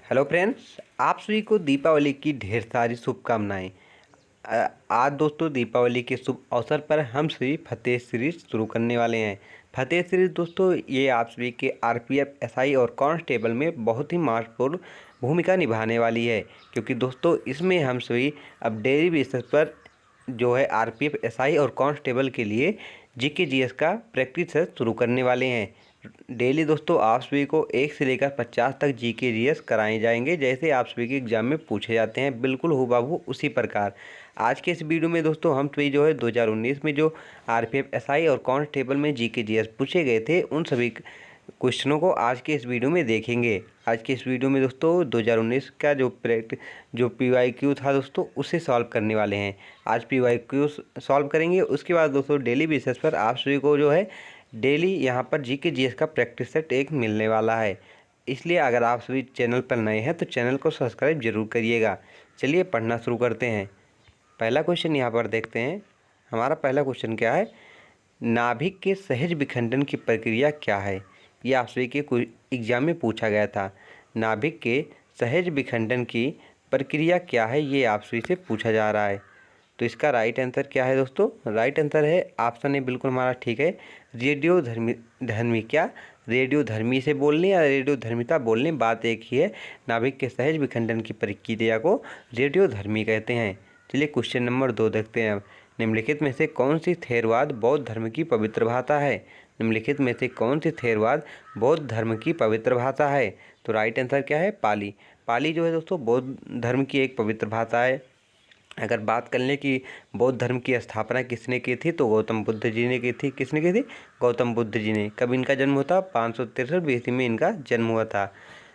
Hello friends, आप सभी को दीपावली की ढेर सारी शुभकामनाएं। आज दोस्तों दीपावली के शुभ अवसर पर हम सभी फतेह सीरीज शुरू करने वाले हैं। फतेह सीरीज दोस्तों ये आप सभी के आरपीएफ, एसआई और कांस्टेबल में बहुत ही महत्वपूर्ण भूमिका निभाने वाली है, क्योंकि दोस्तों इसमें हम सभी अब डेली बेसिस पर जो है आरपीएफ, एसआई और कांस्टेबल के लिए जीके जीएस का प्रैक्टिस शुरू करने वाले हैं। डेली दोस्तों आप सभी को 1 से लेकर 50 तक जीके जीएस कराए जाएंगे, जैसे आप सभी के एग्जाम में पूछे जाते हैं, बिल्कुल हूबहू उसी प्रकार। आज के इस वीडियो में दोस्तों हम सभी जो है 2019 में जो आरपीएफ, एसआई और कांस्टेबल में जीके जीएस पूछे गए थे, उन सभी क्वेश्चनों को आज के इस वीडियो में देखेंगे। आज के इस वीडियो में दोस्तों 2019 का जो पीवाईक्यू था दोस्तों, उसे सॉल्व करने वाले हैं। आज पीवाईक्यू सॉल्व करेंगे, उसके बाद दोस्तों डेली बेसिस पर आप सभी को जो है डेली यहाँ पर जीके जीएस का प्रैक्टिस सेट एक मिलने वाला है। इसलिए अगर आप सभी चैनल पर नए हैं तो चैनल को सब्सक्राइब जरूर करिएगा। चलिए पढ़ना शुरू करते हैं। पहला क्वेश्चन यहाँ पर देखते हैं। हमारा पहला क्वेश्चन क्या है? नाभिक के सहज विखंडन की प्रक्रिया क्या है? ये आप सभी के कोई एग्जाम में पूछा गया था। नाभिक के सहज विखंडन की प्रक्रिया क्या है, ये आप सभी से पूछा जा रहा है। तो इसका राइट आंसर क्या है दोस्तों? राइट आंसर है ऑप्शन ए, बिल्कुल हमारा ठीक है, रेडियोधर्मी। क्या रेडियोधर्मी से बोलने या रेडियोधर्मिता बोलने बात एक ही है। नाभिक के सहज विखंडन की प्रक्रिया को रेडियोधर्मी कहते हैं। चलिए क्वेश्चन नंबर 2 देखते हैं। निम्नलिखित में से कौन सी थेरवाद बौद्ध धर्म की पवित्र भाषा है? निम्नलिखित में से कौन सी थेरवाद बौद्ध धर्म की पवित्र भाषा है? तो राइट आंसर क्या है? पाली। पाली जो है दोस्तों बौद्ध धर्म की एक पवित्र भाषा है। अगर बात कर लें कि बौद्ध धर्म की स्थापना किसने की थी, तो गौतम बुद्ध जी ने की थी। किसने की थी? गौतम बुद्ध जी ने। कब इनका जन्म हुआ था? 563 BC में इनका जन्म हुआ था।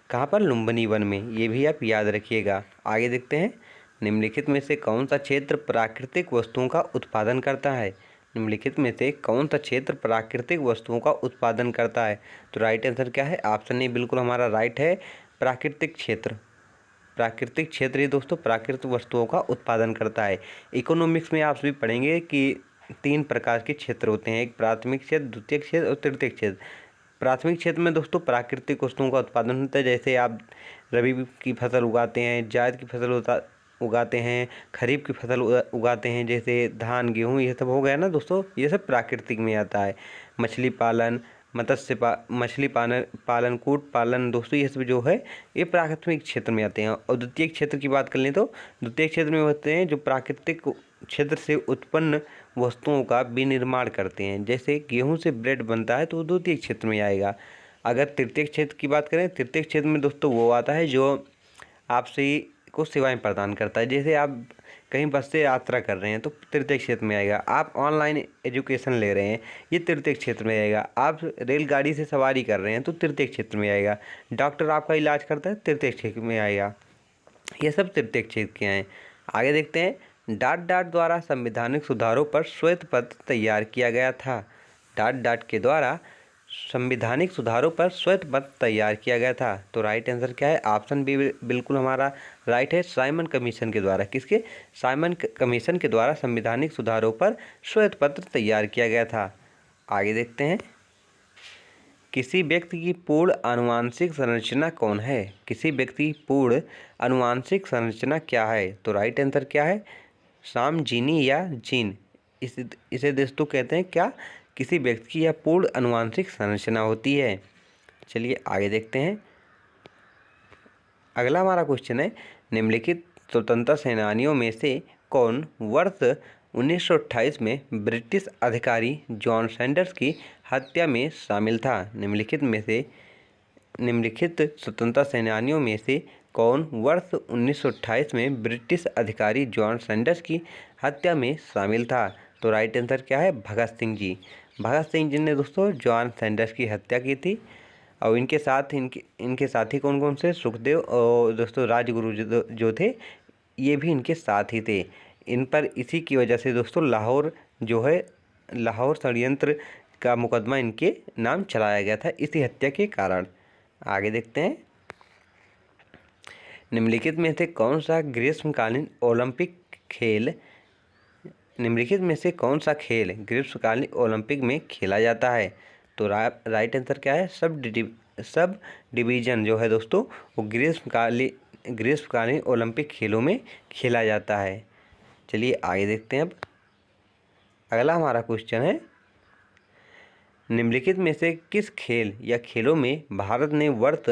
कहाँ पर? लुम्बिनी वन में। ये भी आप याद रखिएगा। आगे देखते हैं। निम्नलिखित में से कौन सा क्षेत्र प्राकृतिक वस्तुओं का उत्पादन करता है? निम्नलिखित में से कौन सा क्षेत्र प्राकृतिक वस्तुओं का उत्पादन करता है? तो राइट आंसर क्या है? ऑप्शन ए बिल्कुल हमारा राइट है, प्राकृतिक क्षेत्र। प्राकृतिक क्षेत्र ये दोस्तों प्राकृतिक वस्तुओं का उत्पादन करता है। इकोनॉमिक्स में आप सभी पढ़ेंगे कि 3 प्रकार के क्षेत्र होते हैं, एक प्राथमिक क्षेत्र, द्वितीयक क्षेत्र और तृतीयक क्षेत्र। प्राथमिक क्षेत्र में दोस्तों प्राकृतिक वस्तुओं का उत्पादन होता है, जैसे आप रबी की फसल उगाते हैं, जायद की फसल उगाते हैं, खरीफ की फसल उगाते हैं, जैसे धान, गेहूँ, ये सब हो गया ना दोस्तों, ये सब प्राकृतिक में आता है। मछली पालन, मछली पालन, कुक्कुट पालन दोस्तों, ये सब जो है ये प्राथमिक क्षेत्र में आते हैं। और द्वितीय क्षेत्र की बात कर लें तो द्वितीय क्षेत्र में होते हैं जो प्राकृतिक क्षेत्र से उत्पन्न वस्तुओं का विनिर्माण करते हैं, जैसे गेहूं से ब्रेड बनता है तो वो द्वितीय क्षेत्र में आएगा। अगर तृतीय क्षेत्र की बात करें, तृतीय क्षेत्र में दोस्तों वो आता है जो आपसे को सेवाएं प्रदान करता है, जैसे आप कहीं बस से यात्रा कर रहे हैं तो तृतीय क्षेत्र में आएगा। आप ऑनलाइन एजुकेशन ले रहे हैं, ये तृतीय क्षेत्र में आएगा। आप रेलगाड़ी से सवारी कर रहे हैं तो तृतीय क्षेत्र में आएगा। डॉक्टर आपका इलाज करता है, तृतीय क्षेत्र में आएगा। ये सब तृतीय क्षेत्र के हैं। आगे देखते हैं। डाट द्वारा संवैधानिक सुधारों पर श्वेत पत्र तैयार किया गया था। डाट के द्वारा संवैधानिक सुधारों पर श्वेत पत्र तैयार किया गया था। तो राइट आंसर क्या है? ऑप्शन बी बिल्कुल हमारा राइट है, साइमन कमीशन के द्वारा। किसके? साइमन कमीशन के द्वारा संवैधानिक सुधारों पर श्वेत पत्र तैयार किया गया था। आगे देखते हैं। किसी व्यक्ति की पूर्ण आनुवांशिक संरचना कौन है? किसी व्यक्ति की पूर्ण आनुवांशिक संरचना क्या है? तो राइट आंसर क्या है? साम, जीनी या जीन। इसे दोस्तों कहते हैं क्या? किसी व्यक्ति की यह पूर्ण आनुवांशिक संरचना होती है। चलिए आगे देखते हैं। अगला हमारा क्वेश्चन है। निम्नलिखित स्वतंत्रता सेनानियों में से कौन वर्ष 1928 में ब्रिटिश अधिकारी जॉन सैंडर्स की हत्या में शामिल था? निम्नलिखित स्वतंत्रता सेनानियों में से कौन वर्ष 1928 में ब्रिटिश अधिकारी जॉन सैंडर्स की हत्या में शामिल था? तो राइट आंसर क्या है? भगत सिंह जी। भगत सिंह जी ने दोस्तों जॉन सैंडर्स की हत्या की थी। और इनके साथी कौन कौन से? सुखदेव और दोस्तों राजगुरु जो थे, ये भी इनके साथ ही थे। इन पर इसी की वजह से दोस्तों लाहौर षड्यंत्र का मुकदमा इनके नाम चलाया गया था, इसी हत्या के कारण। आगे देखते हैं। निम्नलिखित में से कौन सा ग्रीष्मकालीन ओलंपिक खेल ग्रीष्मकालीन ओलंपिक में खेला जाता है? तो राइट आंसर क्या है? सब डिवीज़न जो है दोस्तों वो ग्रीष्मकालीन ओलंपिक खेलों में खेला जाता है। चलिए आगे देखते हैं। अब अगला हमारा क्वेश्चन है, निम्नलिखित में से किस खेल या खेलों में भारत ने वर्ष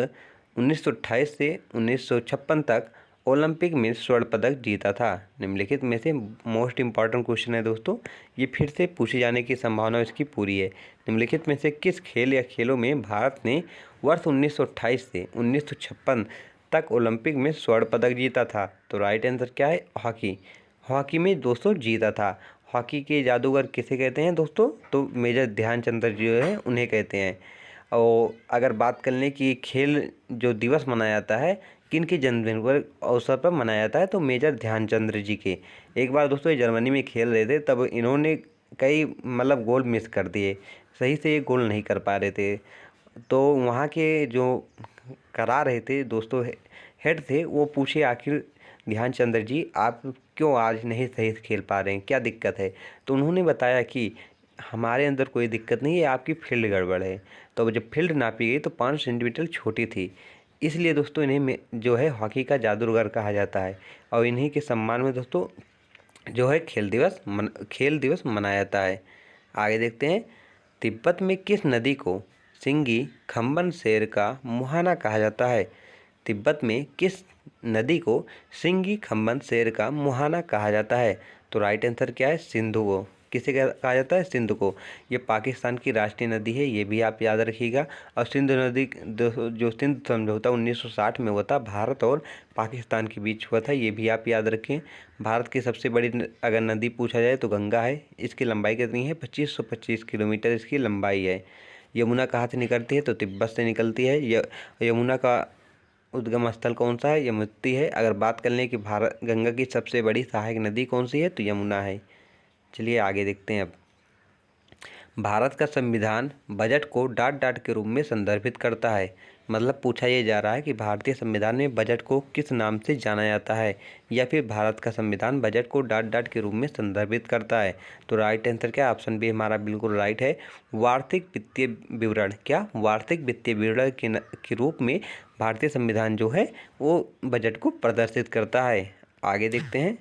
1928 से 1956 तक ओलंपिक में स्वर्ण पदक जीता था? निम्नलिखित में से मोस्ट इम्पॉर्टेंट क्वेश्चन है दोस्तों, ये फिर से पूछे जाने की संभावना इसकी पूरी है। निम्नलिखित में से किस खेल या खेलों में भारत ने वर्ष 1928 से 1956 तक ओलंपिक में स्वर्ण पदक जीता था? तो राइट आंसर क्या है? हॉकी। हॉकी में दोस्तों जीता था। हॉकी के जादूगर किसे कहते हैं दोस्तों? तो मेजर ध्यानचंद जी जो है उन्हें कहते हैं। और अगर बात कर लें कि खेल जो दिवस मनाया जाता है किन के जन्मदिन पर अवसर पर मनाया जाता है, तो मेजर ध्यानचंद जी के। एक बार दोस्तों ये जर्मनी में खेल रहे थे, तब इन्होंने कई मतलब गोल मिस कर दिए, सही से ये गोल नहीं कर पा रहे थे। तो वहाँ के जो करा रहे थे दोस्तों हेड थे, वो पूछे आखिर ध्यानचंद जी आप क्यों आज नहीं सही से खेल पा रहे हैं, क्या दिक्कत है? तो उन्होंने बताया कि हमारे अंदर कोई दिक्कत नहीं है, आपकी फील्ड गड़बड़ है। तो जब फील्ड नापी गई तो 5 सेंटीमीटर छोटी थी, इसलिए दोस्तों इन्हें जो है हॉकी का जादूगर कहा जाता है। और इन्हीं के सम्मान में दोस्तों जो है खेल दिवस मनाया जाता है। आगे देखते हैं, तिब्बत में किस नदी को सिंगी खम्बन शेर का मुहाना कहा जाता है? तिब्बत में किस नदी को सिंगी खम्बन शेर का मुहाना कहा जाता है? तो राइट आंसर क्या है? सिंधु को। किसे कहा जाता है? सिंधु को। ये पाकिस्तान की राष्ट्रीय नदी है, ये भी आप याद रखिएगा। और सिंधु नदी जो सिंधु समझौता 1960 में हुआ था, भारत और पाकिस्तान के बीच हुआ था, ये भी आप याद रखें। भारत की सबसे बड़ी अगर नदी पूछा जाए तो गंगा है। इसकी लंबाई कितनी है? 2525 किलोमीटर इसकी लंबाई है। यमुना कहाँ से निकलती है? तो तिब्बत से निकलती है। यमुना का उद्गम स्थल कौन सा है? यमुनावती है। अगर बात कर लें कि भारत गंगा की सबसे बड़ी सहायक नदी कौन सी है, तो यमुना है। चलिए आगे देखते हैं। अब भारत का संविधान बजट को डॉट डॉट के रूप में संदर्भित करता है। मतलब पूछा ये जा रहा है कि भारतीय संविधान में बजट को किस नाम से जाना जाता है, या फिर भारत का संविधान बजट को डॉट डॉट के रूप में संदर्भित करता है। तो राइट आंसर क्या? ऑप्शन बी हमारा बिल्कुल राइट है। वार्षिक वित्तीय विवरण। क्या? वार्षिक वित्तीय विवरण के रूप में भारतीय संविधान जो है वो बजट को प्रदर्शित करता है। आगे देखते हैं।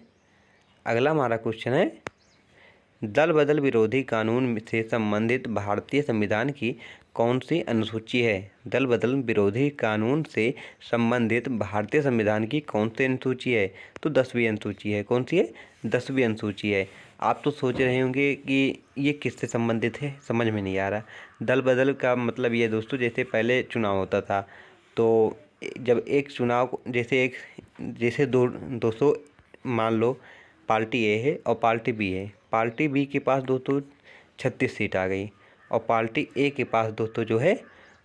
अगला हमारा क्वेश्चन है, दल बदल विरोधी कानून से संबंधित भारतीय संविधान की कौन सी अनुसूची है? दल बदल विरोधी कानून से संबंधित भारतीय संविधान की कौन सी अनुसूची है? तो 10वीं अनुसूची है। कौन सी है? 10वीं अनुसूची है। आप तो सोच रहे होंगे कि ये किससे संबंधित है, समझ में नहीं आ रहा। दल बदल का मतलब ये दोस्तों, जैसे पहले चुनाव होता था, तो जब एक चुनाव जैसे दोस्तों मान लो पार्टी ए है और पार्टी बी है। पार्टी बी के पास दोस्तों 36 सीट आ गई और पार्टी ए के पास दोस्तों जो है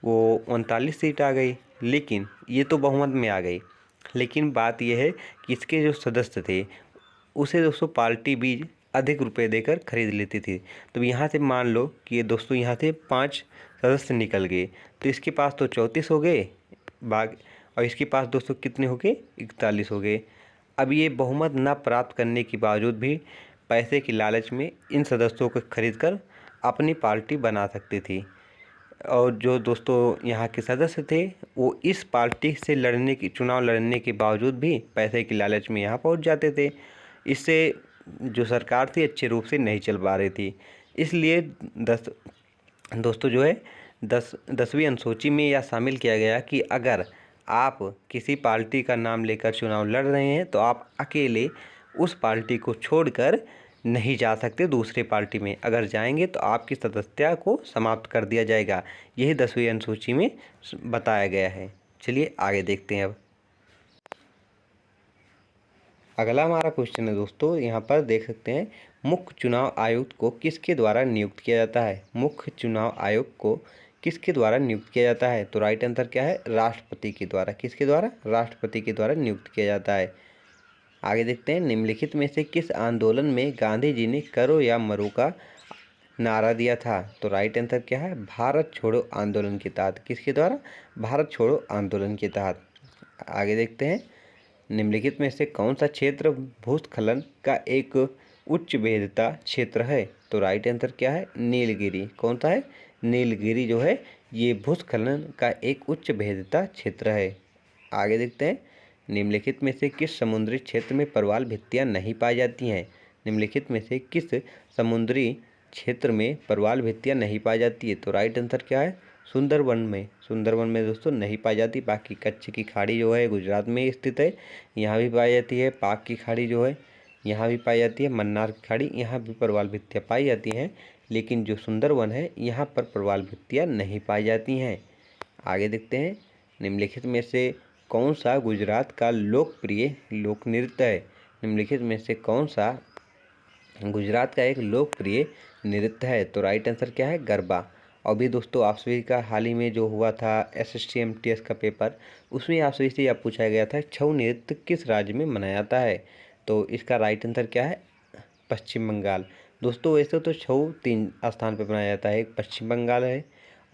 वो 39 सीट आ गई। लेकिन ये तो बहुमत में आ गई, लेकिन बात यह है कि इसके जो सदस्य थे उसे दोस्तों पार्टी बी अधिक रुपए देकर खरीद लेती थी। तो यहाँ से मान लो कि ये दोस्तों यहाँ से 5 सदस्य निकल गए, तो इसके पास तो 34 हो गए बाग, और इसके पास दोस्तों कितने हो गए? 41 हो गए। अब ये बहुमत न प्राप्त करने के बावजूद भी पैसे की लालच में इन सदस्यों को खरीदकर अपनी पार्टी बना सकती थी। और जो दोस्तों यहाँ के सदस्य थे वो इस पार्टी से चुनाव लड़ने के बावजूद भी पैसे की लालच में यहाँ पहुँच जाते थे। इससे जो सरकार थी अच्छे रूप से नहीं चल पा रही थी। इसलिए दोस्तों जो है 10वीं अनुसूची में यह शामिल किया गया कि अगर आप किसी पार्टी का नाम लेकर चुनाव लड़ रहे हैं तो आप अकेले उस पार्टी को छोड़कर नहीं जा सकते दूसरे पार्टी में। अगर जाएंगे तो आपकी सदस्यता को समाप्त कर दिया जाएगा। यही 10वीं अनुसूची में बताया गया है। चलिए आगे देखते हैं। अब अगला हमारा क्वेश्चन है दोस्तों, यहाँ पर देख सकते हैं, मुख्य चुनाव आयुक्त को किसके द्वारा नियुक्त किया जाता है? मुख्य चुनाव आयुक्त को किसके द्वारा नियुक्त किया जाता है? तो राइट आंसर क्या है? राष्ट्रपति के द्वारा। किसके द्वारा? राष्ट्रपति के द्वारा नियुक्त किया जाता है। आगे देखते हैं, निम्नलिखित में से किस आंदोलन में गांधी जी ने करो या मरो का नारा दिया था? तो राइट आंसर क्या है? भारत छोड़ो आंदोलन के तहत। किसके द्वारा? भारत छोड़ो आंदोलन के तहत। आगे देखते हैं, निम्नलिखित में से कौन सा क्षेत्र भूस्खलन का एक उच्च भेद्यता क्षेत्र है? तो राइट आंसर क्या है? नीलगिरी। कौन सा है? नीलगिरी जो है ये भूस्खलन का एक उच्च भेद्यता क्षेत्र है। आगे देखते हैं, निम्नलिखित में से किस समुद्री क्षेत्र में प्रवाल भित्तियाँ नहीं पाई जाती हैं? निम्नलिखित में से किस समुद्री क्षेत्र में प्रवाल भित्तियाँ नहीं पाई जाती है? तो राइट आंसर क्या है? सुंदरवन में। सुंदरवन में दोस्तों नहीं पाई जाती। बाकी कच्छ की खाड़ी जो है गुजरात में स्थित है, यहाँ भी पाई जाती है। पाक की खाड़ी जो है यहाँ भी पाई जाती है। मन्नार की खाड़ी, यहाँ भी प्रवाल भित्तियाँ पाई जाती हैं, लेकिन जो सुंदरवन है यहाँ पर प्रवाल भित्तियाँ नहीं पाई जाती हैं। आगे देखते हैं, निम्नलिखित में से कौन सा गुजरात का लोकप्रिय लोक नृत्य है? निम्नलिखित में से कौन सा गुजरात का एक लोकप्रिय नृत्य है? तो राइट आंसर क्या है? गरबा। और भी दोस्तों आप सभी का हाल ही में जो हुआ था SST-MTS का पेपर, उसमें आप सभी से यह पूछा गया था छऊ नृत्य किस राज्य में मनाया जाता है? तो इसका राइट आंसर क्या है? पश्चिम बंगाल। दोस्तों वैसे तो छऊ 3 स्थान पर मनाया जाता है, एक पश्चिम बंगाल है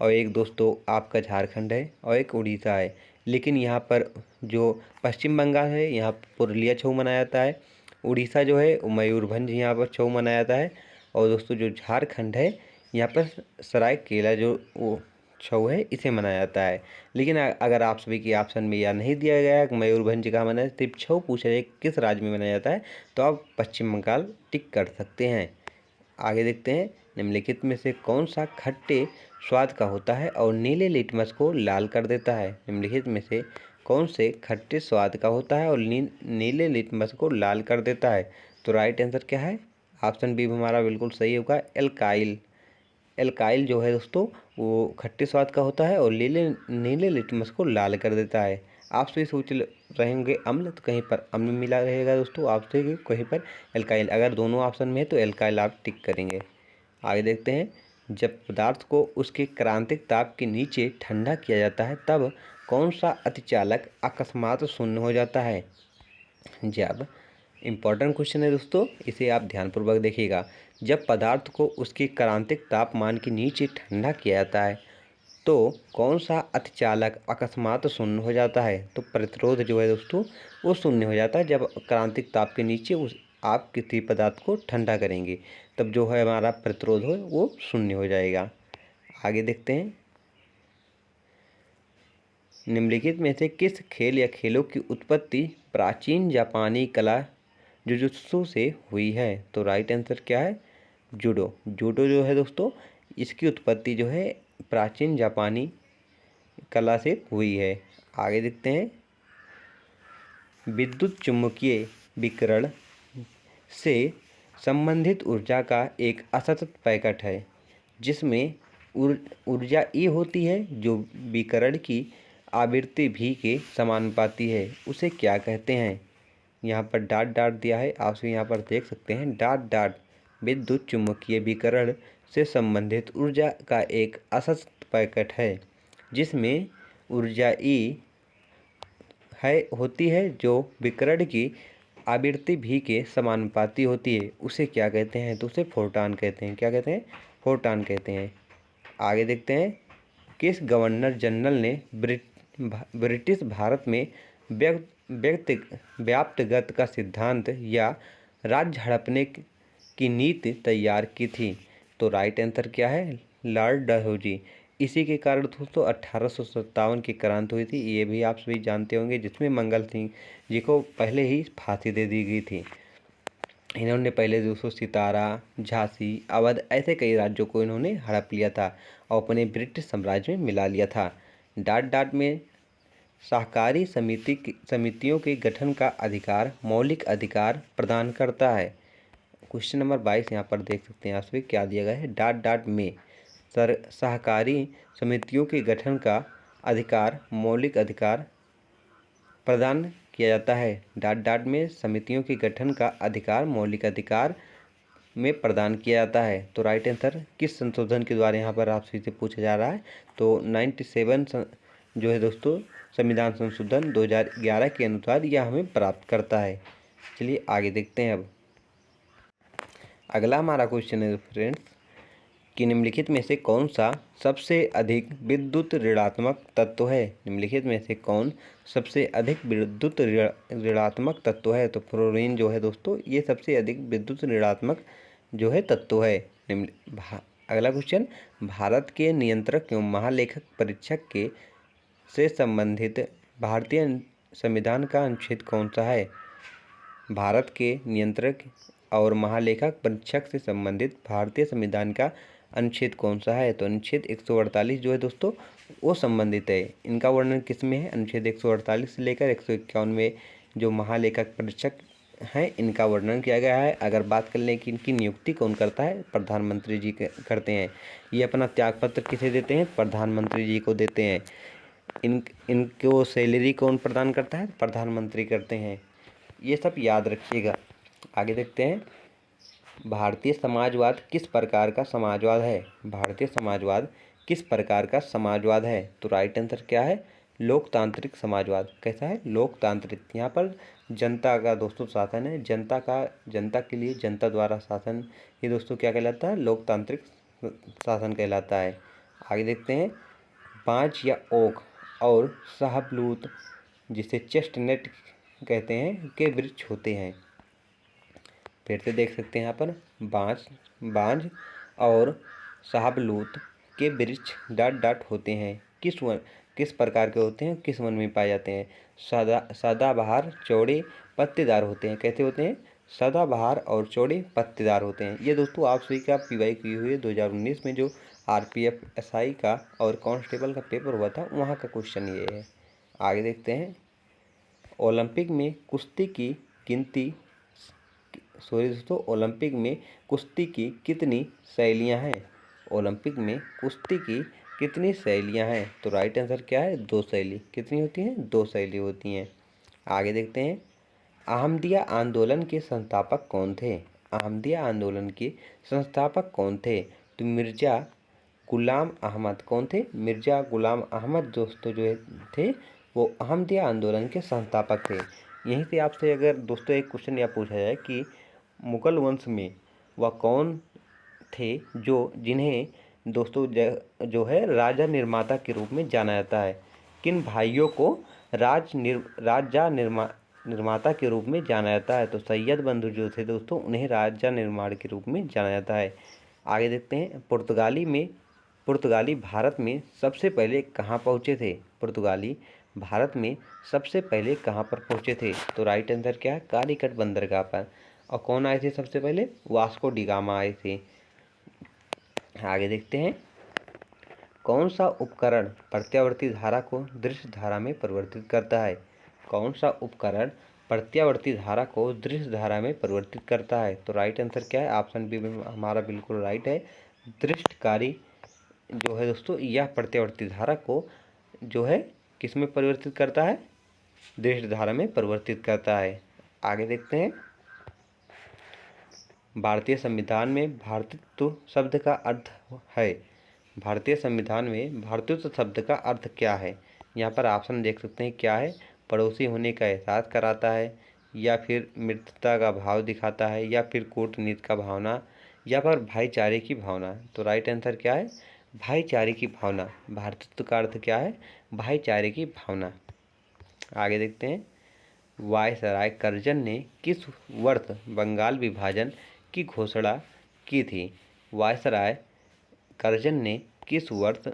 और एक दोस्तों आपका झारखंड है और एक उड़ीसा है। लेकिन यहाँ पर जो पश्चिम बंगाल है यहाँ पुरुलिया छऊ मनाया जाता है, उड़ीसा जो है मयूरभंज यहाँ पर छऊ मनाया जाता है, और दोस्तों जो झारखंड है यहाँ पर सरायकेला जो वो छऊ है इसे मनाया जाता है। लेकिन अगर आप सभी के ऑप्शन में यह नहीं दिया गया है मयूरभंज का मनाया, सिर्फ छऊ पूछा जाए किस राज्य में मनाया जाता है, तो आप पश्चिम बंगाल टिक कर सकते हैं। आगे देखते हैं, निम्नलिखित में से कौन सा खट्टे स्वाद का होता है और नीले लिटमस को लाल कर देता है? निम्नलिखित में से कौन से खट्टे स्वाद का होता है और नीले लिटमस को लाल कर देता है? तो राइट आंसर क्या है? ऑप्शन बी हमारा बिल्कुल सही होगा, एल्काइल। एल्काइल जो है दोस्तों वो खट्टे स्वाद का होता है और नीले लिटमस को लाल कर देता है। आपसे सोच रहे होंगे अम्ल, तो कहीं पर अम्ल मिला रहेगा दोस्तों आपसे, कहीं पर एल्काइल। अगर दोनों ऑप्शन में है तो एल्काइल आप टिक करेंगे। आगे देखते हैं, जब पदार्थ को उसके क्रांतिक ताप के नीचे ठंडा किया जाता है तब कौन सा अतिचालक अकस्मात शून्य हो जाता है? जब इम्पॉर्टेंट क्वेश्चन है दोस्तों, इसे आप ध्यानपूर्वक देखिएगा। जब पदार्थ को उसके क्रांतिक तापमान के नीचे ठंडा किया जाता है तो कौन सा अतिचालक अकस्मात शून्य हो जाता है? तो प्रतिरोध जो है दोस्तों वो शून्य हो जाता है जब क्रांतिक ताप के नीचे आप किसी पदार्थ को ठंडा करेंगे, तब जो है हमारा प्रतिरोध हो वो शून्य हो जाएगा। आगे देखते हैं, निम्नलिखित में से किस खेल या खेलों की उत्पत्ति प्राचीन जापानी कला जुजुत्सु से हुई है? तो राइट आंसर क्या है? जूडो। जूडो जो है दोस्तों इसकी उत्पत्ति जो है प्राचीन जापानी कला से हुई है। आगे देखते हैं, विद्युत चुम्बकीय विकिरण से संबंधित ऊर्जा का एक असतत पैकेट है जिसमें ऊर्जा E होती है जो विकिरण की आवृत्ति V के समानुपाती है, उसे क्या कहते हैं? यहाँ पर डॉट डॉट दिया है, आप सभी यहाँ पर देख सकते हैं डॉट डॉट। विद्युत चुम्बकीय विकिरण से संबंधित ऊर्जा का एक असतत पैकेट है जिसमें ऊर्जा E है होती है जो विकिरण की आवृत्ति V के समानुपाती होती है, उसे क्या कहते हैं? तो उसे फोटॉन कहते हैं। क्या कहते हैं? फोटॉन कहते हैं। आगे देखते हैं, किस गवर्नर जनरल ने ब्रिटिश भारत में व्याप्तगत का सिद्धांत या राज्य हड़पने की नीति तैयार की थी? तो राइट आंसर क्या है? लॉर्ड डलहौजी। इसी के कारण दोस्तों 1857 की क्रांति हुई थी, ये भी आप सभी जानते होंगे, जिसमें मंगल सिंह जी को पहले ही फांसी दे दी गई थी। इन्होंने पहले दोस्तों सितारा, झांसी, अवध ऐसे कई राज्यों को इन्होंने हड़प लिया था और अपने ब्रिटिश साम्राज्य में मिला लिया था। डॉट डॉट में सहकारी समितियों के गठन का अधिकार मौलिक अधिकार प्रदान करता है। क्वेश्चन नंबर 22 यहाँ पर देख सकते हैं आप सभी क्या दिया गया है। डॉट डॉट में सहकारी समितियों के गठन का अधिकार मौलिक अधिकार प्रदान किया जाता है। डॉट डॉट में समितियों के गठन का अधिकार मौलिक अधिकार में प्रदान किया जाता है। तो राइट आंसर किस संशोधन के द्वारा यहाँ पर आपसे से पूछा जा रहा है? तो 97 जो है दोस्तों संविधान संशोधन 2011 के अनुसार यह हमें प्राप्त करता है। चलिए आगे देखते हैं। अब अगला हमारा क्वेश्चन है फ्रेंड्स कि निम्नलिखित में से कौन सा सबसे अधिक विद्युत ऋणात्मक तत्व है? निम्नलिखित में से कौन सबसे अधिक विद्युत ऋणात्मक तत्व है? तो फ्लोरीन जो है दोस्तों ये सबसे अधिक विद्युत ऋणात्मक जो है तत्व है। अगला क्वेश्चन, भारत के नियंत्रक एवं महालेखक परीक्षक के से संबंधित भारतीय संविधान का अनुच्छेद कौन सा है? भारत के नियंत्रक और महालेखक परीक्षक से संबंधित भारतीय संविधान का अनुच्छेद कौन सा है? तो अनुच्छेद 148 जो है दोस्तों वो संबंधित है। इनका वर्णन किस में है? अनुच्छेद 148 से लेकर 151 में जो महालेखक परीक्षक हैं इनका वर्णन किया गया है। अगर बात कर लें कि इनकी नियुक्ति कौन करता है? प्रधानमंत्री जी करते हैं। ये अपना त्यागपत्र किसे देते हैं? प्रधानमंत्री जी को देते हैं। इनको सैलरी कौन प्रदान करता है? प्रधानमंत्री करते हैं। ये सब याद रखिएगा। आगे देखते हैं, भारतीय समाजवाद किस प्रकार का समाजवाद है? भारतीय समाजवाद किस प्रकार का समाजवाद है? तो राइट आंसर क्या है? लोकतांत्रिक समाजवाद। कैसा है? लोकतांत्रिक। यहाँ पर जनता का दोस्तों शासन है, जनता के लिए जनता द्वारा शासन, ये दोस्तों क्या कहलाता है? लोकतांत्रिक शासन कहलाता है। आगे देखते हैं, बांज या ओक और शाहबलूत जिसे चेस्टनट कहते हैं के वृक्ष होते हैं। फिर से देख सकते हैं यहाँ पर, बांज और शाहबलूत के वृक्ष डाट होते हैं। किस प्रकार के होते हैं? किस वन में पाए जाते हैं? सदाबहार, चौड़े, पत्तेदार होते हैं। कैसे होते हैं? सदाबहार और चौड़े पत्तेदार होते हैं। ये दोस्तों आप सभी का पीवाई की हुई है 2019 में जो आरपीएफ एसआई का और कांस्टेबल का पेपर हुआ था वहाँ का क्वेश्चन ये है। आगे देखते हैं, ओलंपिक में कुश्ती की कितनी शैलियाँ हैं? ओलंपिक में कुश्ती की कितनी शैलियाँ हैं? तो राइट आंसर क्या है? 2 शैली। कितनी होती हैं? 2 शैली होती हैं। आगे देखते हैं, अहमदिया आंदोलन के संस्थापक कौन थे? अहमदिया आंदोलन के संस्थापक कौन थे? तो मिर्जा गुलाम अहमद। कौन थे? मिर्जा गुलाम अहमद दोस्तों जो थे वो अहमदिया आंदोलन के संस्थापक थे। यहीं से आपसे अगर दोस्तों एक क्वेश्चन यह पूछा जाए कि मुगल वंश में वह कौन थे जिन्हें दोस्तों जो है राजा निर्माता के रूप में जाना जाता है? किन भाइयों को राजा निर्माता के रूप में जाना जाता है? तो सैयद बंधु जो थे दोस्तों उन्हें राजा निर्माण के रूप में जाना जाता है। आगे देखते हैं, पुर्तगाली भारत में सबसे पहले कहाँ पहुँचे थे? पुर्तगाली भारत में सबसे पहले कहाँ पर पहुँचे थे? तो राइट आंसर क्या है? कालीकट बंदरगाह पर। और कौन आए थे सबसे पहले? वास्को डी गामा आए थे। आगे देखते हैं, कौन सा उपकरण प्रत्यावर्ती धारा को दृश्य धारा में परिवर्तित करता है? कौन सा उपकरण प्रत्यावर्ती धारा को दृश्य धारा में परिवर्तित करता है? तो राइट आंसर क्या है? ऑप्शन बी हमारा बिल्कुल राइट है। दृष्टकारी जो है दोस्तों यह प्रत्यावर्ती धारा को जो है किस में परिवर्तित करता है? दृश्य धारा में परिवर्तित करता है। आगे देखते हैं, भारतीय संविधान में भारतत्व शब्द का अर्थ है। भारतीय संविधान में भारतत्व शब्द का अर्थ क्या है? यहाँ पर ऑप्शन देख सकते हैं क्या है? पड़ोसी होने का एहसास कराता है, या फिर मित्रता का भाव दिखाता है, या फिर कूटनीति का भावना, या फिर भाईचारे की भावना। तो राइट आंसर क्या है? भाईचारे की भावना। भारतत्व का अर्थ क्या है? भाईचारे की भावना। आगे देखते हैं, वायसराय कर्जन ने किस वर्ष बंगाल विभाजन की घोषणा की थी? वायसराय कर्जन ने किस वर्ष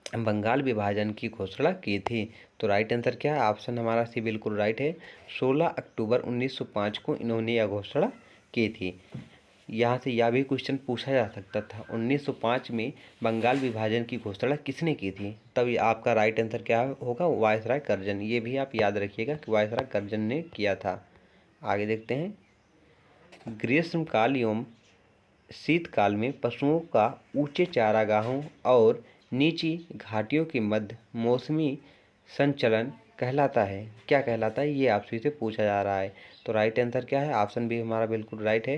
बंगाल विभाजन की घोषणा की थी? तो राइट आंसर क्या है? ऑप्शन हमारा सी बिल्कुल राइट है। 16 अक्टूबर 1905 को इन्होंने यह घोषणा की थी। यहाँ से यह भी क्वेश्चन पूछा जा सकता था, 1905 में बंगाल विभाजन की घोषणा किसने की थी? तब ये आपका राइट आंसर क्या होगा? Viceroy Curzon. ये भी आप याद रखिएगा कि वायसराय कर्जन ने किया था। आगे देखते हैं, ग्रीष्मकाल एवं शीतकाल में पशुओं का ऊंचे चारागाहों और नीची घाटियों के मध्य मौसमी संचलन कहलाता है। क्या कहलाता है? ये आपसे से पूछा जा रहा है। तो राइट आंसर क्या है? ऑप्शन बी हमारा बिल्कुल राइट है।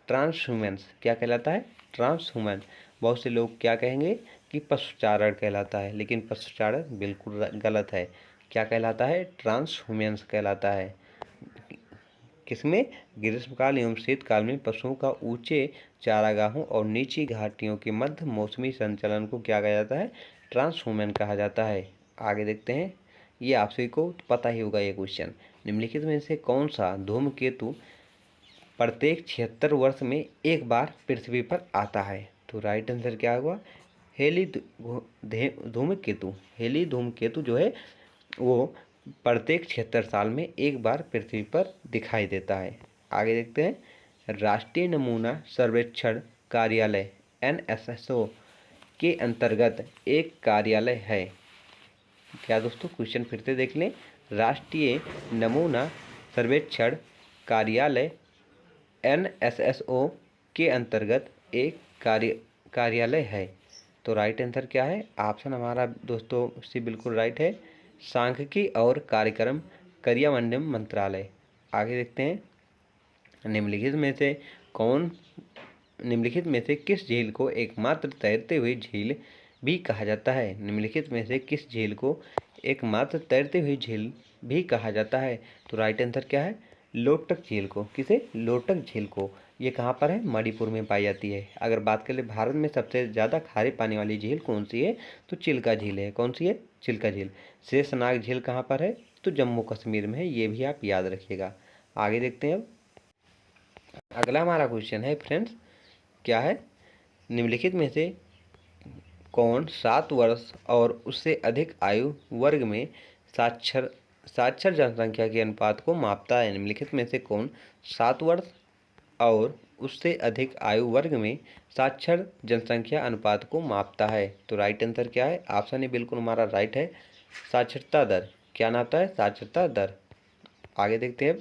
ट्रांसह्यूमेंस। क्या कहलाता है? ट्रांसह्यूमन। बहुत से लोग क्या कहेंगे कि पशुचारण कहलाता है, लेकिन पशुचारण बिल्कुल गलत है। क्या कहलाता है? ट्रांसह्यूमेंस कहलाता है। किसमें? ग्रीष्मकाल एवं शीतकाल में पशुओं का ऊंचे चारागाहों और नीची घाटियों के मध्य मौसमी संचलन को क्या कहा जाता है? ट्रांसह्यूमन कहा जाता है। आगे देखते हैं, ये आप सभी को पता ही होगा ये क्वेश्चन। निम्नलिखित में से कौन सा धूमकेतु प्रत्येक 76 वर्ष में एक बार पृथ्वी पर आता है? तो राइट आंसर क्या हुआ? हेली धूमकेतु। हेली धूमकेतु जो है वो प्रत्येक 76 साल में एक बार पृथ्वी पर दिखाई देता है। आगे देखते हैं। राष्ट्रीय नमूना सर्वेक्षण कार्यालय NSSO के अंतर्गत एक कार्यालय है। क्या दोस्तों, क्वेश्चन फिर से देख लें। राष्ट्रीय नमूना सर्वेक्षण कार्यालय NSSO के अंतर्गत एक कार्यालय है। तो राइट आंसर क्या है? ऑप्शन हमारा दोस्तों सी बिल्कुल राइट है, सांख्यिकी और कार्यक्रम कार्यान्वयन मंत्रालय। आगे देखते हैं। निम्नलिखित में से किस झील को एकमात्र तैरते हुए झील भी कहा जाता है? निम्नलिखित में से किस झील को एकमात्र तैरते हुए झील भी कहा जाता है? तो राइट आंसर क्या है? लोकटक झील को। किसे? लोकटक झील को। ये कहाँ पर है? मणिपुर में पाई जाती है। अगर बात करें भारत में सबसे ज़्यादा खारे पानी वाली झील कौन सी है? तो चिल्का झील है। कौन सी है? चिल्का झील। शेषनाग झील कहाँ पर है? तो जम्मू कश्मीर में है। ये भी आप याद रखिएगा। आगे देखते हैं। अब अगला हमारा क्वेश्चन है फ्रेंड्स, क्या है? निम्नलिखित में से कौन 7 वर्ष और उससे अधिक आयु वर्ग में साक्षर जनसंख्या के अनुपात को मापता है? निम्नलिखित में से कौन 7 वर्ष और उससे अधिक आयु वर्ग में साक्षर जनसंख्या अनुपात को मापता है? तो राइट आंसर क्या है? ऑप्शन ए बिल्कुल हमारा राइट है, साक्षरता दर। क्या नापता है? साक्षरता दर। आगे देखते हैं।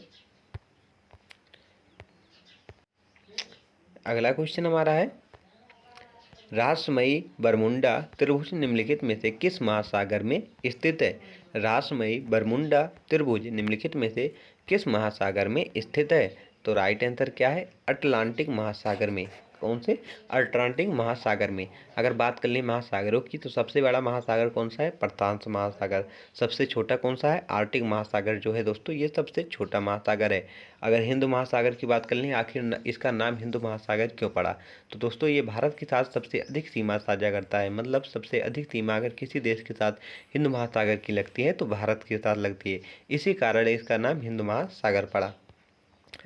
अगला क्वेश्चन हमारा है, रहस्यमयी बरमुंडा त्रिभुज निम्नलिखित में से किस महासागर में स्थित है? रहस्यमयी बरमुंडा त्रिभुज निम्नलिखित में से किस महासागर में स्थित है? तो राइट आंसर क्या है? अटलांटिक महासागर में। कौन से? अटलांटिक महासागर में। अगर बात कर लें महासागरों की, तो सबसे बड़ा महासागर कौन सा है? प्रशांत महासागर। सबसे छोटा कौन सा है? आर्कटिक महासागर जो है दोस्तों, ये सबसे छोटा महासागर है। अगर हिंद महासागर की बात कर लें, आखिर इसका नाम हिंदू महासागर क्यों पड़ा? तो दोस्तों ये भारत के साथ सबसे अधिक सीमा साझा करता है। मतलब सबसे अधिक सीमा अगर किसी देश के साथ हिंद महासागर की लगती है तो भारत के साथ लगती है। इसी कारण इसका नाम हिंद महासागर पड़ा।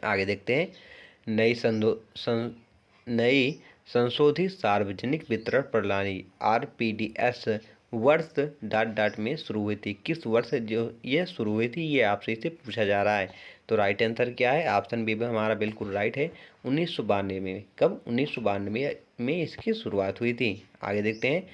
आगे देखते हैं। नई संशोधित सार्वजनिक वितरण प्रणाली RPDS वर्ष में शुरू हुई थी। किस वर्ष जो ये शुरू हुई थी, ये आपसे इसे पूछा जा रहा है। तो राइट आंसर क्या है? ऑप्शन बी हमारा बिल्कुल राइट है, 1992 में। कब? 1992 में इसकी शुरुआत हुई थी। आगे देखते हैं।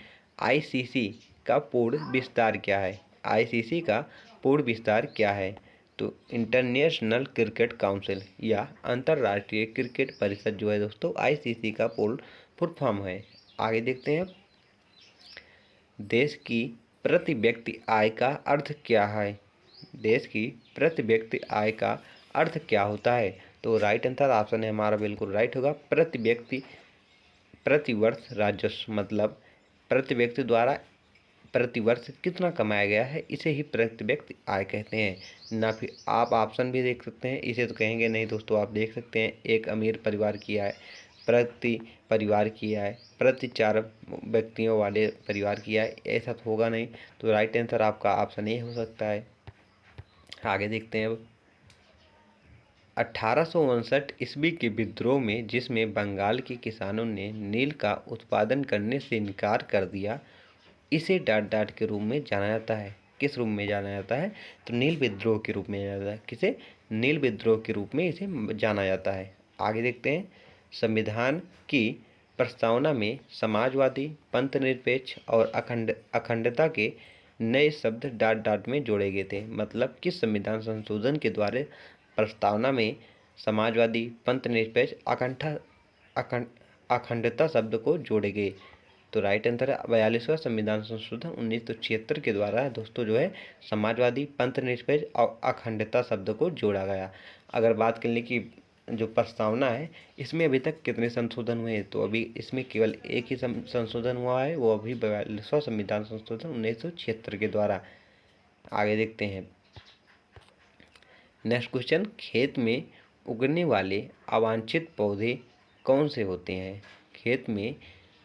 ICC का पूर्ण विस्तार क्या है? ICC का पूर्ण विस्तार क्या है? तो इंटरनेशनल क्रिकेट काउंसिल या अंतर्राष्ट्रीय क्रिकेट परिषद जो है दोस्तों, ICC का फुल फॉर्म है। आगे देखते हैं। देश की प्रति व्यक्ति आय का अर्थ क्या है? देश की प्रति व्यक्ति आय का अर्थ क्या होता है? तो राइट आंसर ऑप्शन है हमारा बिल्कुल राइट होगा, प्रति व्यक्ति प्रति वर्ष राजस्व। मतलब प्रति व्यक्ति द्वारा प्रति वर्ष कितना कमाया गया है, इसे ही प्रति व्यक्ति आय कहते हैं। ना फिर आप ऑप्शन भी देख सकते हैं, इसे तो कहेंगे नहीं दोस्तों। आप देख सकते हैं, एक अमीर परिवार की आय, प्रति परिवार की आय, प्रति 4 व्यक्तियों वाले परिवार की आय, ऐसा तो होगा नहीं। तो राइट आंसर आपका ऑप्शन ए हो सकता है। आगे देखते हैं। अब 1859 ईस्वी के विद्रोह में, जिसमें बंगाल के किसानों ने नील का उत्पादन करने से इनकार कर दिया, इसे डाट के रूप में जाना जाता है। किस रूप में जाना जाता है? तो नील विद्रोह के रूप में जाना जाता है। किसे? नील विद्रोह के रूप में इसे जाना जाता है। आगे देखते हैं। संविधान की प्रस्तावना में समाजवादी, पंथनिरपेक्ष और अखंडता के नए शब्द डाट में जोड़े गए थे। मतलब किस संविधान संशोधन के द्वारा प्रस्तावना में समाजवादी, पंथनिरपेक्ष, अखंडता शब्द को जोड़े गए? तो राइट आंसर है 42वां संविधान संशोधन 1976 के द्वारा दोस्तों जो है समाजवादी, पंथनिरपेक्ष और अखंडता शब्द को जोड़ा गया। अगर बात करने की जो प्रस्तावना है, इसमें अभी तक कितने संशोधन हुए हैं? तो अभी इसमें केवल एक ही संशोधन हुआ है, वो अभी 42वां संविधान संशोधन 1976 के द्वारा। आगे देखते हैं। नेक्स्ट क्वेश्चन, खेत में उगने वाले अवांछित पौधे कौन से होते हैं? खेत में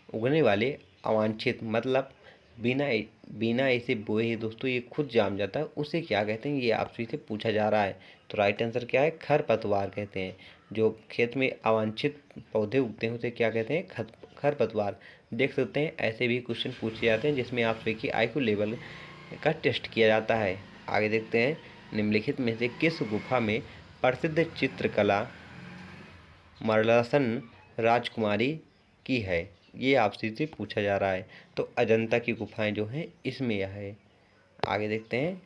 उगने वाले अवांछित मतलब बिना बिना इसे बोए ही दोस्तों ये खुद जाम जाता है, उसे क्या कहते हैं, ये आपसे से पूछा जा रहा है। तो राइट आंसर क्या है, खरपतवार कहते हैं। जो खेत में अवांछित पौधे उगते हैं उसे क्या कहते हैं, खरपतवार। देख सकते हैं ऐसे भी क्वेश्चन पूछे जाते हैं जिसमें आप सभी की IQ लेवल का टेस्ट किया जाता है। आगे देखते हैं, निम्नलिखित में से किस गुफा में प्रसिद्ध चित्रकला मरलासन राजकुमारी की है, ये आपसे से पूछा जा रहा है। तो अजंता की गुफाएं जो हैं इसमें यह है। आगे देखते हैं,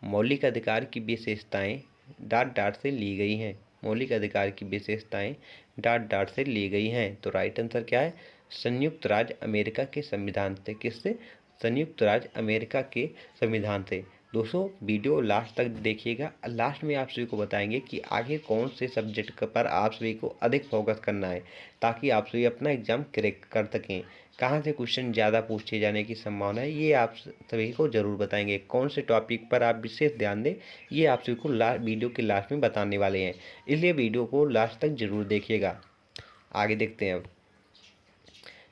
मौलिक अधिकार की विशेषताएं डाट डाट से ली गई हैं। मौलिक अधिकार की विशेषताएं डाट डाट से ली गई हैं। तो राइट आंसर क्या है, संयुक्त राज्य अमेरिका के संविधान से। किससे, संयुक्त राज्य अमेरिका के संविधान से। दोस्तों वीडियो लास्ट तक देखिएगा, लास्ट में आप सभी को बताएंगे कि आगे कौन से सब्जेक्ट पर आप सभी को अधिक फोकस करना है, ताकि आप सभी अपना एग्जाम क्रैक कर सकें। कहाँ से क्वेश्चन ज़्यादा पूछे जाने की संभावना है, ये आप सभी को ज़रूर बताएंगे। कौन से टॉपिक पर आप विशेष ध्यान दें, ये आप सभी को वीडियो के लास्ट में बताने वाले हैं, इसलिए वीडियो को लास्ट तक ज़रूर देखिएगा। आगे देखते हैं अब,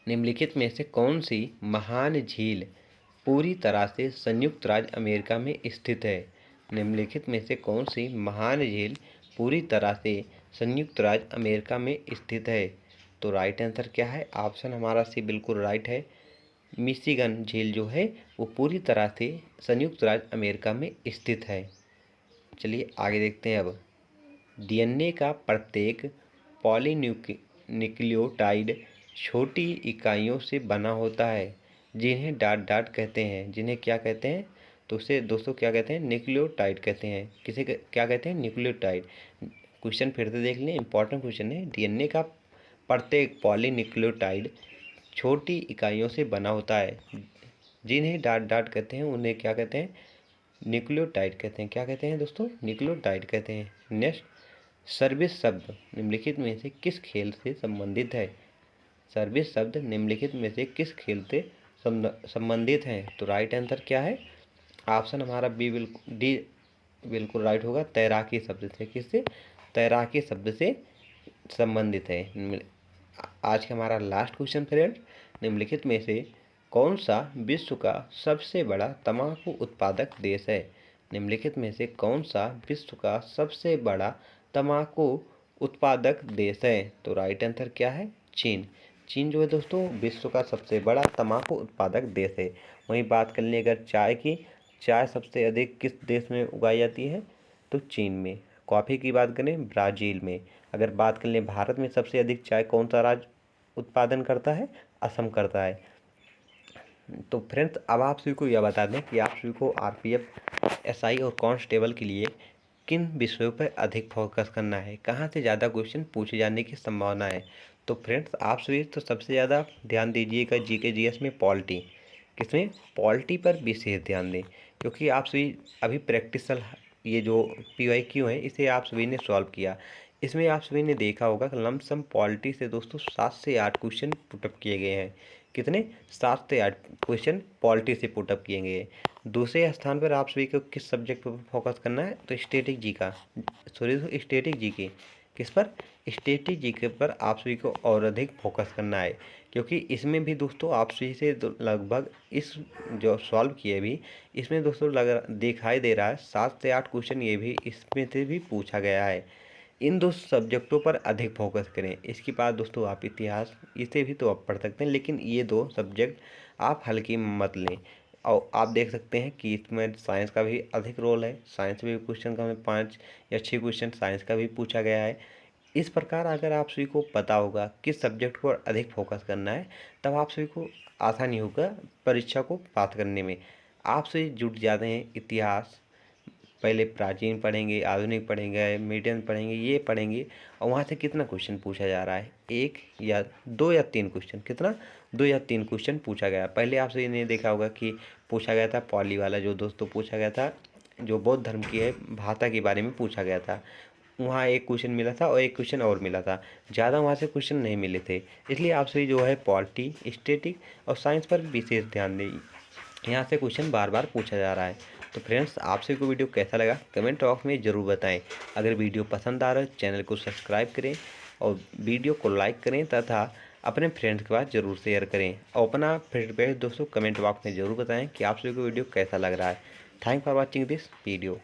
निम्नलिखित में से कौन सी महान झील पूरी तरह से संयुक्त राज्य अमेरिका में स्थित है। निम्नलिखित में से कौन सी महान झील पूरी तरह से संयुक्त राज्य अमेरिका में स्थित है। तो राइट आंसर क्या है, ऑप्शन हमारा सी बिल्कुल राइट है। मिशिगन झील जो है वो पूरी तरह से संयुक्त राज्य अमेरिका में स्थित है। चलिए आगे देखते हैं अब, DNA का प्रत्येक पॉलीन्यूक्लियोटाइड छोटी इकाइयों से बना होता है, जिन्हें डाट डाट कहते हैं। जिन्हें क्या कहते हैं, तो उसे दोस्तों क्या कहते हैं, न्यूक्लियोटाइड कहते हैं। किसे क्या कहते हैं, न्यूक्लियोटाइड। क्वेश्चन फिर से देख लें, इंपॉर्टेंट क्वेश्चन है। DNA का प्रत्येक पॉलीन्यूक्लियोटाइड छोटी इकाइयों से बना होता है, जिन्हें डाट डाट कहते हैं, उन्हें क्या कहते हैं, न्यूक्लियोटाइड कहते हैं। क्या कहते हैं दोस्तों, न्यूक्लियोटाइड कहते हैं। नेक्स्ट, सर्विस शब्द निम्नलिखित में से किस खेल से संबंधित है। सर्विस शब्द निम्नलिखित में से किस खेल से संबंधित है। तो राइट आंसर क्या है, ऑप्शन हमारा बी डी बिल्कुल राइट होगा, तैराकी शब्द से। किससे, तैराकी शब्द से संबंधित है। आज का हमारा लास्ट क्वेश्चन फ्रेंड, निम्नलिखित में से कौन सा विश्व का सबसे बड़ा तंबाकू उत्पादक देश है। निम्नलिखित में से कौन सा विश्व का सबसे बड़ा तंबाकू उत्पादक देश है। तो राइट आंसर क्या है, चीन। चीन जो है दोस्तों विश्व का सबसे बड़ा तंबाकू उत्पादक देश है। वहीं बात कर लें अगर चाय की, चाय सबसे अधिक किस देश में उगाई जाती है, तो चीन में। कॉफ़ी की बात करें, ब्राज़ील में। अगर बात कर लें भारत में सबसे अधिक चाय कौन सा राज्य उत्पादन करता है, असम करता है। तो फ्रेंड्स अब आप सभी को यह बता दें कि आप सभी को RPF, SI और कांस्टेबल के लिए किन विषयों पर अधिक फोकस करना है, कहाँ से ज़्यादा क्वेश्चन पूछे जाने की संभावना है। तो फ्रेंड्स आप सभी तो सबसे ज़्यादा ध्यान दीजिएगा GK GS में पॉलिटी। किसमें, पॉलिटी पर विशेष ध्यान दें, क्योंकि आप सभी अभी प्रैक्टिसल ये जो PYQ है इसे आप सभी ने सॉल्व किया। इसमें आप सभी ने देखा होगा कि लमसम पॉलिटी से दोस्तों 7 से 8 क्वेश्चन पुटअप किए गए हैं। कितने, 7 से 8 क्वेश्चन पॉलिटी से पुटअप किए गए हैं। दूसरे स्थान पर आप सभी को किस सब्जेक्ट पर फोकस करना है, तो स्टैटिक जी का, सॉरी स्टैटिक जी के, किस पर, स्टैटिक जी के पर आप सभी को और अधिक फोकस करना है, क्योंकि इसमें भी दोस्तों आप सभी से लगभग इस जो सॉल्व किए भी, इसमें दोस्तों दिखाई दे रहा है 7 से 8 क्वेश्चन ये भी इसमें से भी पूछा गया है। इन दो सब्जेक्टों पर अधिक फोकस करें। इसके बाद दोस्तों आप इतिहास, इसे भी तो आप पढ़ सकते हैं, लेकिन ये 2 सब्जेक्ट आप हल्की मत लें। और आप देख सकते हैं कि इसमें साइंस का भी अधिक रोल है। साइंस में भी क्वेश्चन का 5 या 6 क्वेश्चन साइंस का भी पूछा गया है। इस प्रकार अगर आप सभी को पता होगा किस सब्जेक्ट पर अधिक फोकस करना है, तब आप सभी को आसानी होगा परीक्षा को पास करने में। आप सभी जुट जाते हैं इतिहास, पहले प्राचीन पढ़ेंगे, आधुनिक पढ़ेंगे, मीडियम पढ़ेंगे, ये पढ़ेंगे, और वहाँ से कितना क्वेश्चन पूछा जा रहा है, 1 या 2 या 3 क्वेश्चन, कितना, 2 या 3 क्वेश्चन पूछा गया। पहले आपसे ने देखा होगा कि पूछा गया था पॉली वाला, जो दोस्तों पूछा गया था, जो बौद्ध धर्म की है भाषा के बारे में पूछा गया था। वहाँ 1 क्वेश्चन मिला था और 1 क्वेश्चन और मिला था, ज़्यादा वहाँ से क्वेश्चन नहीं मिले थे। इसलिए आपसे जो है पॉलिटी, स्टैटिक और साइंस पर विशेष ध्यान दें, यहाँ से क्वेश्चन बार बार पूछा जा रहा है। तो फ्रेंड्स आप सभी को वीडियो कैसा लगा कमेंट बॉक्स में ज़रूर बताएं। अगर वीडियो पसंद आ रहा है चैनल को सब्सक्राइब करें और वीडियो को लाइक करें तथा अपने फ्रेंड्स के पास ज़रूर शेयर करें और अपना फीडबैक दोस्तों कमेंट बॉक्स में ज़रूर बताएं कि आप सभी को वीडियो कैसा लग रहा है। Thank for watching this video.